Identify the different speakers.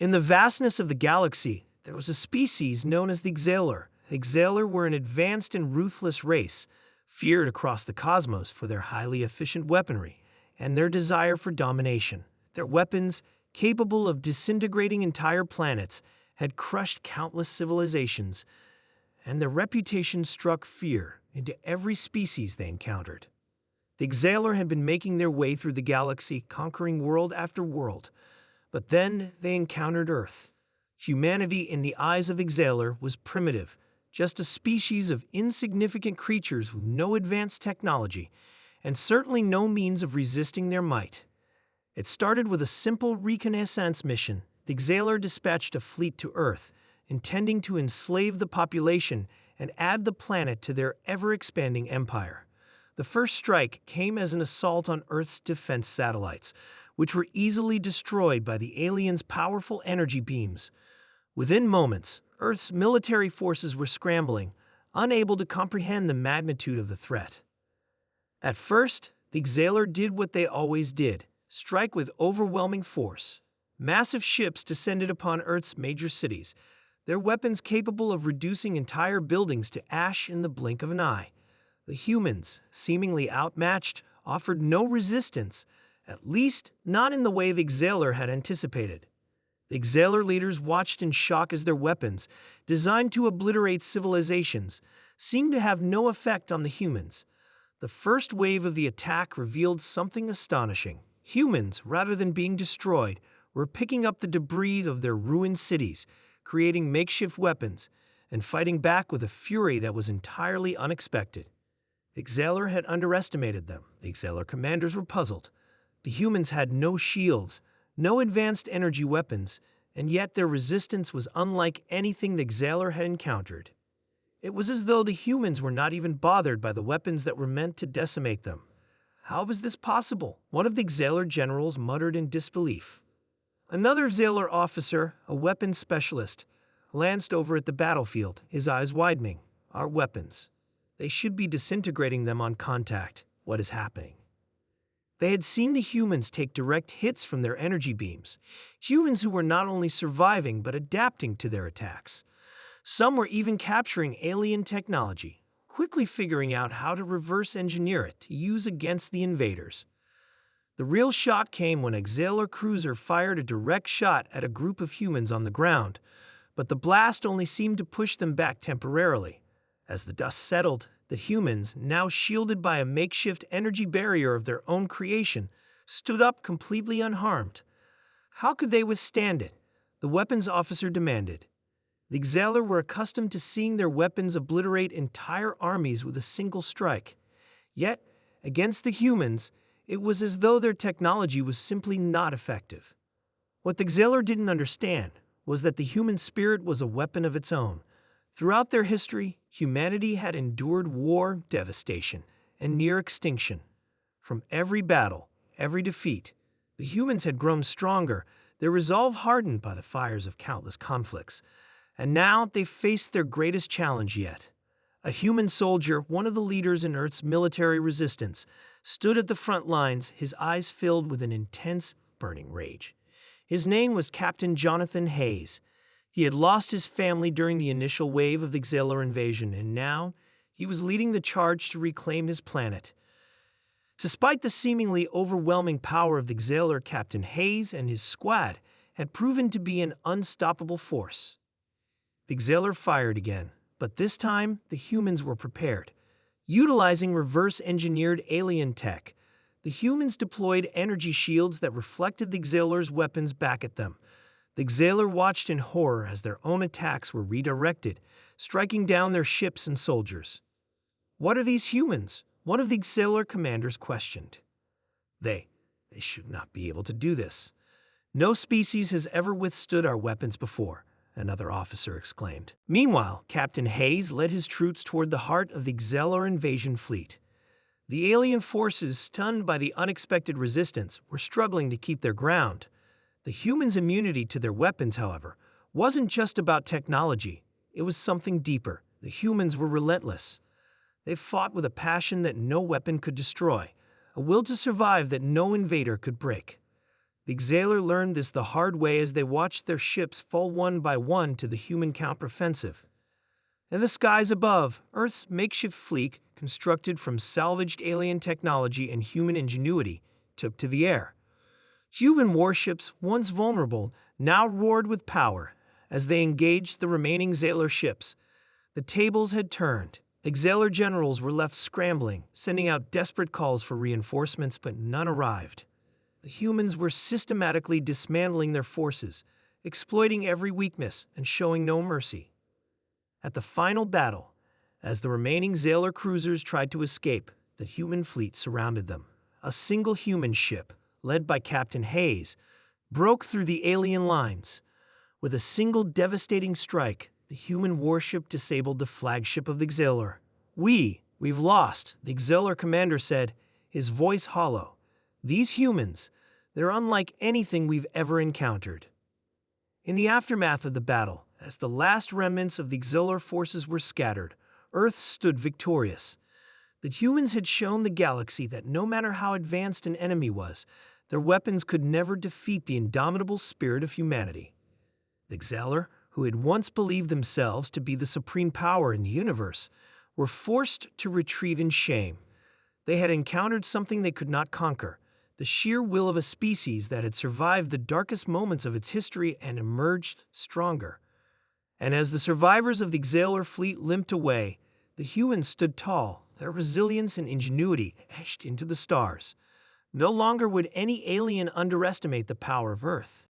Speaker 1: In the vastness of the galaxy, there was a species known as the Xalar. The Xalar were an advanced and ruthless race, feared across the cosmos for their highly efficient weaponry and their desire for domination. Their weapons, capable of disintegrating entire planets, had crushed countless civilizations, and their reputation struck fear into every species they encountered. The Xalar had been making their way through the galaxy, conquering world after world. But then they encountered Earth. Humanity, in the eyes of the Xalar, was primitive, just a species of insignificant creatures with no advanced technology, and certainly no means of resisting their might. It started with a simple reconnaissance mission. The Xalar dispatched a fleet to Earth, intending to enslave the population and add the planet to their ever-expanding empire. The first strike came as an assault on Earth's defense satellites, which were easily destroyed by the aliens' powerful energy beams. Within moments, Earth's military forces were scrambling, unable to comprehend the magnitude of the threat. At first, the Xalar did what they always did, strike with overwhelming force. Massive ships descended upon Earth's major cities, their weapons capable of reducing entire buildings to ash in the blink of an eye. The humans, seemingly outmatched, offered no resistance, at least not in the way the Xalar had anticipated. The Xalar leaders watched in shock as their weapons, designed to obliterate civilizations, seemed to have no effect on the humans. The first wave of the attack revealed something astonishing. Humans, rather than being destroyed, were picking up the debris of their ruined cities, creating makeshift weapons, and fighting back with a fury that was entirely unexpected. The Xalar had underestimated them. The Xalar commanders were puzzled. The humans had no shields, no advanced energy weapons, and yet their resistance was unlike anything the Xalar had encountered. It was as though the humans were not even bothered by the weapons that were meant to decimate them. How was this possible? One of the Xalar generals muttered in disbelief. Another Xalar officer, a weapons specialist, glanced over at the battlefield, his eyes widening. Our weapons. They should be disintegrating them on contact. What is happening? They had seen the humans take direct hits from their energy beams, humans who were not only surviving but adapting to their attacks. Some were even capturing alien technology, quickly figuring out how to reverse engineer it to use against the invaders. The real shock came when a Xalar cruiser fired a direct shot at a group of humans on the ground, but the blast only seemed to push them back temporarily. As the dust settled, the humans, now shielded by a makeshift energy barrier of their own creation, stood up completely unharmed. How could they withstand it? The weapons officer demanded. The Xalar were accustomed to seeing their weapons obliterate entire armies with a single strike. Yet, against the humans, it was as though their technology was simply not effective. What the Xalar didn't understand was that the human spirit was a weapon of its own. Throughout their history, humanity had endured war, devastation, and near extinction. From every battle, every defeat, the humans had grown stronger, their resolve hardened by the fires of countless conflicts. And now they faced their greatest challenge yet. A human soldier, one of the leaders in Earth's military resistance, stood at the front lines, his eyes filled with an intense, burning rage. His name was Captain Jonathan Hayes. He had lost his family during the initial wave of the Xalar invasion, and now he was leading the charge to reclaim his planet. Despite the seemingly overwhelming power of the Xalar, Captain Hayes and his squad had proven to be an unstoppable force. The Xalar fired again, but this time the humans were prepared. Utilizing reverse-engineered alien tech, the humans deployed energy shields that reflected the Xalar's weapons back at them. The Xalar watched in horror as their own attacks were redirected, striking down their ships and soldiers. "What are these humans?" one of the Xalar commanders questioned. They should not be able to do this. "No species has ever withstood our weapons before," another officer exclaimed. Meanwhile, Captain Hayes led his troops toward the heart of the Xalar invasion fleet. The alien forces, stunned by the unexpected resistance, were struggling to keep their ground. The humans' immunity to their weapons, however, wasn't just about technology. It was something deeper. The humans were relentless. They fought with a passion that no weapon could destroy, a will to survive that no invader could break. The Xalar learned this the hard way as they watched their ships fall one by one to the human counteroffensive. In the skies above, Earth's makeshift fleet, constructed from salvaged alien technology and human ingenuity, took to the air. Human warships, once vulnerable, now roared with power as they engaged the remaining Xalar ships. The tables had turned. The Xalar generals were left scrambling, sending out desperate calls for reinforcements, but none arrived. The humans were systematically dismantling their forces, exploiting every weakness and showing no mercy. At the final battle, as the remaining Xalar cruisers tried to escape, the human fleet surrounded them. A single human ship, led by Captain Hayes, broke through the alien lines. With a single devastating strike, the human warship disabled the flagship of the Xalar. We've lost," the Xalar commander said, his voice hollow. "These humans, they're unlike anything we've ever encountered." In the aftermath of the battle, as the last remnants of the Xalar forces were scattered, Earth stood victorious. The humans had shown the galaxy that no matter how advanced an enemy was, their weapons could never defeat the indomitable spirit of humanity. The Xalar, who had once believed themselves to be the supreme power in the universe, were forced to retreat in shame. They had encountered something they could not conquer, the sheer will of a species that had survived the darkest moments of its history and emerged stronger. And as the survivors of the Xalar fleet limped away, the humans stood tall, their resilience and ingenuity etched into the stars. No longer would any alien underestimate the power of Earth.